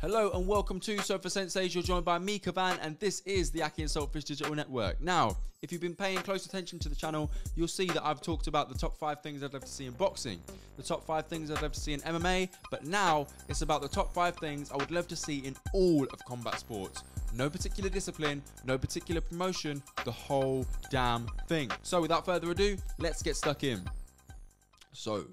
Hello and welcome to Sofa Senseis. You're joined by me, Kavan, and this is the Aki and Saltfish Digital Network. Now, if you've been paying close attention to the channel, you'll see that I've talked about the top 5 things I'd love to see in boxing, the top 5 things I'd love to see in MMA, but now it's about the top 5 things I would love to see in all of combat sports. No particular discipline, no particular promotion, the whole damn thing. So without further ado, let's get stuck in. So,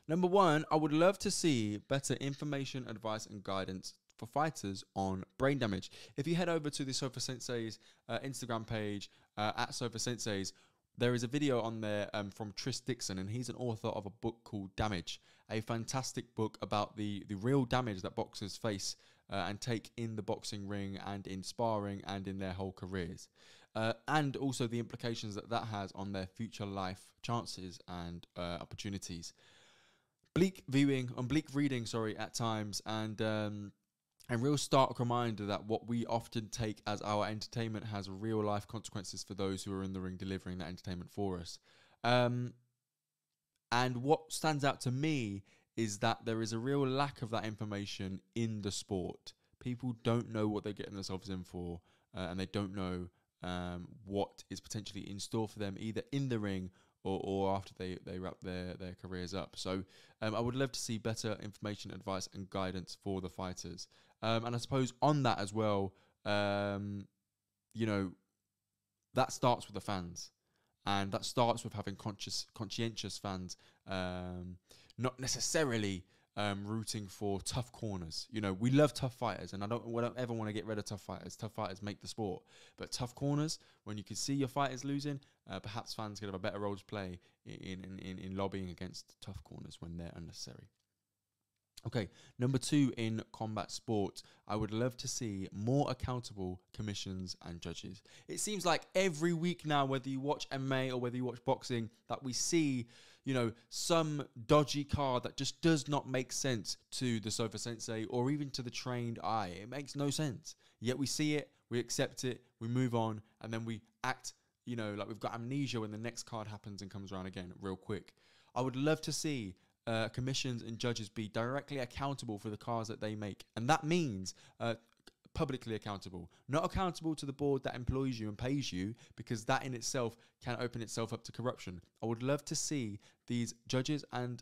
number 1, I would love to see better information, advice and guidance for fighters on brain damage. If you head over to the Sofa Senseis Instagram page, at Sofa Senseis, there is a video on there from Tris Dixon, and he's an author of a book called Damage, a fantastic book about the real damage that boxers face and take in the boxing ring and in sparring and in their whole careers. And also the implications that that has on their future life chances and opportunities. Bleak reading at times, and a real stark reminder that what we often take as our entertainment has real life consequences for those who are in the ring delivering that entertainment for us. And what stands out to me is that there is a real lack of that information in the sport. People don't know what they're getting themselves in for, and they don't know what is potentially in store for them either in the ring or after they wrap their careers up. So I would love to see better information, advice and guidance for the fighters. And I suppose on that as well, you know, that starts with the fans. And that starts with having conscientious fans, not necessarily rooting for tough corners. You know, we love tough fighters, and I don't ever want to get rid of tough fighters. Tough fighters make the sport. But tough corners, when you can see your fighters losing, perhaps fans could have a better role to play in lobbying against tough corners when they're unnecessary. Okay, number 2 in combat sport, I would love to see more accountable commissions and judges. It seems like every week now, whether you watch MMA or whether you watch boxing, that we see, you know, some dodgy card that just does not make sense to the Sofa Sensei or even to the trained eye. It makes no sense. Yet we see it, we accept it, we move on, and then we act, you know, like we've got amnesia when the next card happens and comes around again real quick. I would love to see commissions and judges be directly accountable for the cards that they make. And that means publicly accountable. Not accountable to the board that employs you and pays you, because that in itself can open itself up to corruption. I would love to see these judges and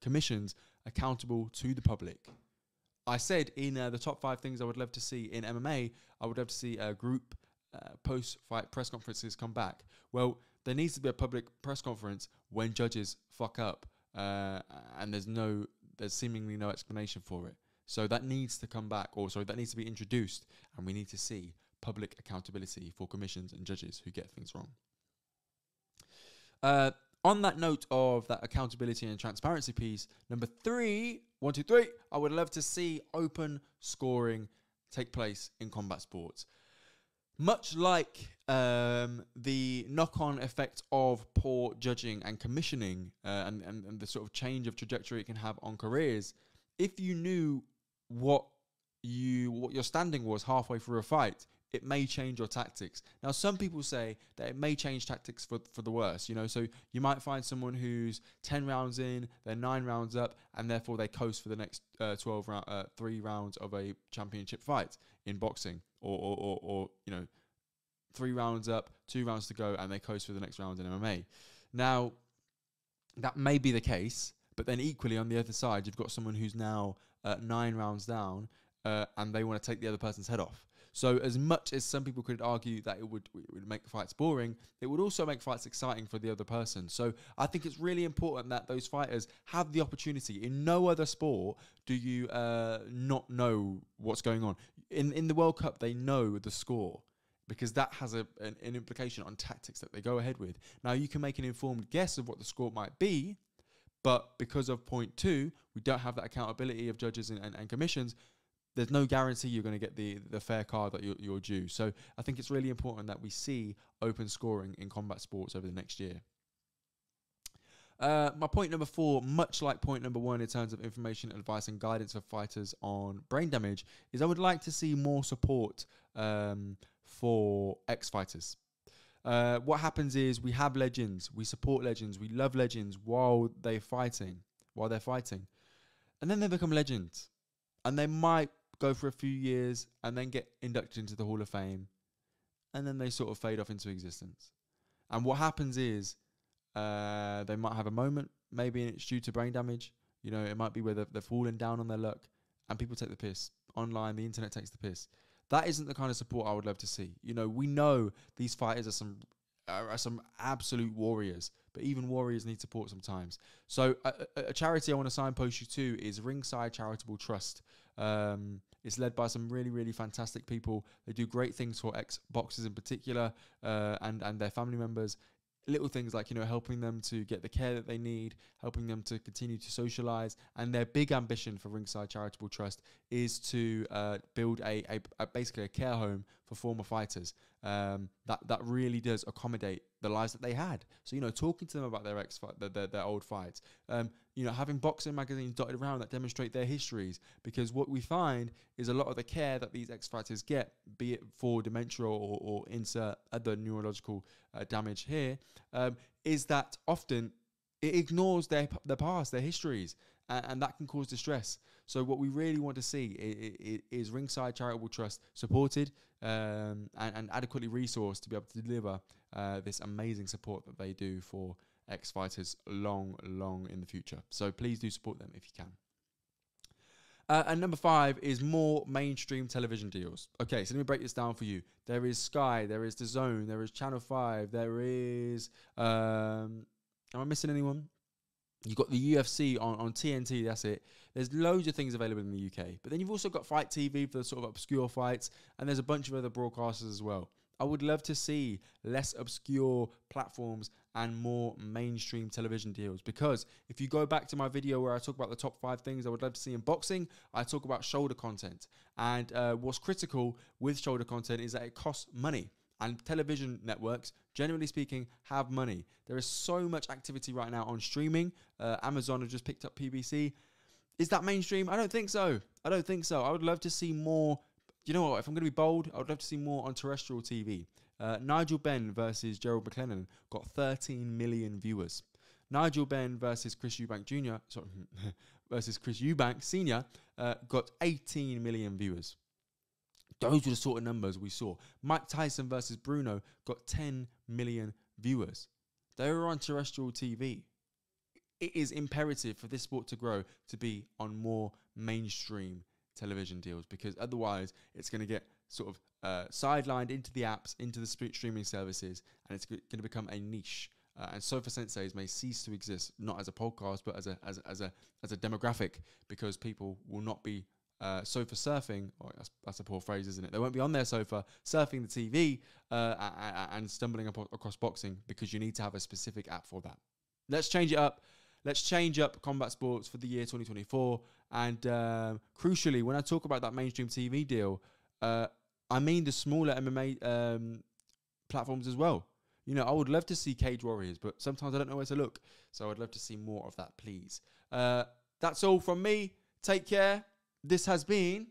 commissions accountable to the public. I said in the top 5 things I would love to see in MMA, I would love to see group post-fight press conferences come back. Well, there needs to be a public press conference when judges fuck up. And there's seemingly no explanation for it. So that needs to come back, or sorry, that needs to be introduced, and we need to see public accountability for commissions and judges who get things wrong. On that note of that accountability and transparency piece, number 3, 1, 2, 3, I would love to see open scoring take place in combat sports. Much like the knock-on effect of poor judging and commissioning and the sort of change of trajectory it can have on careers, if you knew what your standing was halfway through a fight, it may change your tactics. Now, some people say that it may change tactics for the worse, you know, so you might find someone who's 10 rounds in, they're 9 rounds up, and therefore they coast for the next 3 rounds of a championship fight in boxing, or you know, 3 rounds up, 2 rounds to go, and they coast for the next round in MMA. Now, that may be the case, but then equally on the other side, you've got someone who's now 9 rounds down, and they want to take the other person's head off. So as much as some people could argue that it would make fights boring, it would also make fights exciting for the other person. So I think it's really important that those fighters have the opportunity. In no other sport do you not know what's going on. In the World Cup, they know the score, because that has an implication on tactics that they go ahead with. Now, you can make an informed guess of what the score might be, but because of point 2, we don't have that accountability of judges and commissions. There's no guarantee you're going to get the fair card that you're due. So I think it's really important that we see open scoring in combat sports over the next year. My point number 4, much like point number 1 in terms of information, advice and guidance for fighters on brain damage, is I would like to see more support for ex-fighters. What happens is we have legends, we support legends, we love legends while they're fighting, and then they become legends. and they might go for a few years and then get inducted into the Hall of Fame, and then they sort of fade off into existence. And what happens is they might have a moment, maybe it's due to brain damage. You know, it might be where they've fallen down on their luck, and people take the piss. Online, the internet takes the piss. That isn't the kind of support I would love to see. You know, we know these fighters are some absolute warriors, but even warriors need support sometimes. So a charity I want to signpost you to is Ringside Charitable Trust. It's led by some really, really fantastic people. They do great things for ex-boxers in particular, and their family members. Little things like, you know, helping them to get the care that they need, helping them to continue to socialize. And their big ambition for Ringside Charitable Trust is to build basically a care home for former fighters that really does accommodate the lives that they had. So, you know, talking to them about their old fights, you know, having boxing magazines dotted around that demonstrate their histories, because what we find is a lot of the care that these ex-fighters get, be it for dementia or insert other neurological damage here, is that often it ignores their past, their histories, and that can cause distress. So what we really want to see is Ringside Charitable Trust supported and adequately resourced to be able to deliver this amazing support that they do for ex-fighters long in the future. So please do support them if you can. And number 5 is more mainstream television deals. Okay, so let me break this down for you. There is Sky, there is DAZN, there is Channel 5, there is... am I missing anyone? You've got the UFC on TNT, that's it. There's loads of things available in the UK. But then you've also got Fight TV for the sort of obscure fights, and there's a bunch of other broadcasters as well. I would love to see less obscure platforms and more mainstream television deals, because if you go back to my video where I talk about the top 5 things I would love to see in boxing, I talk about shoulder content. And what's critical with shoulder content is that it costs money. And television networks, generally speaking, have money. There is so much activity right now on streaming. Amazon have just picked up PBC. Is that mainstream? I don't think so. I don't think so. I would love to see more. You know what? If I'm going to be bold, I would love to see more on terrestrial TV. Nigel Benn versus Gerald McLennan got 13 million viewers. Nigel Benn versus Chris Eubank Jr. versus Chris Eubank Sr. Got 18 million viewers. Those were the sort of numbers we saw. Mike Tyson versus Bruno got 10 million viewers. They were on terrestrial TV. It is imperative for this sport to grow to be on more mainstream television deals, because otherwise it's going to get sort of sidelined into the apps, into the streaming services, and it's going to become a niche. And Sofa Senseis may cease to exist, not as a podcast, but as a demographic, because people will not be sofa surfing, or that's a poor phrase, isn't it? They won't be on their sofa surfing the TV and stumbling across boxing, because you need to have a specific app for that. Let's change it up. Let's change up combat sports for the year 2024. And crucially, when I talk about that mainstream TV deal, I mean the smaller MMA platforms as well. You know, I would love to see Cage Warriors, but sometimes I don't know where to look. So I'd love to see more of that, please. That's all from me. Take care. This has been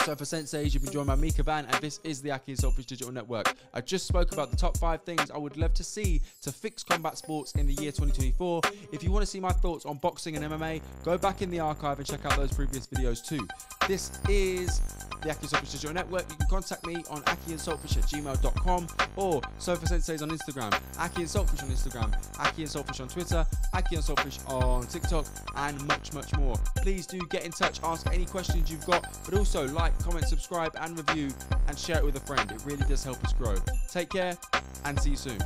Sofa Senseis. You've been joined by Mika Van, and this is the Aki and Saltfish Digital Network. I just spoke about the top 5 things I would love to see to fix combat sports in the year 2024. If you want to see my thoughts on boxing and MMA, go back in the archive and check out those previous videos too. This is the Aki and Saltfish Digital Network. You can contact me on akiandsaltfish@gmail.com or Sofa Senseis on Instagram, Aki and Saltfish on Instagram, Aki and Saltfish on Twitter, Aki and Saltfish on TikTok, and much more. Please do get in touch, ask any questions you've got, but also like, comment, subscribe and review, and share it with a friend. It really does help us grow. Take care and see you soon.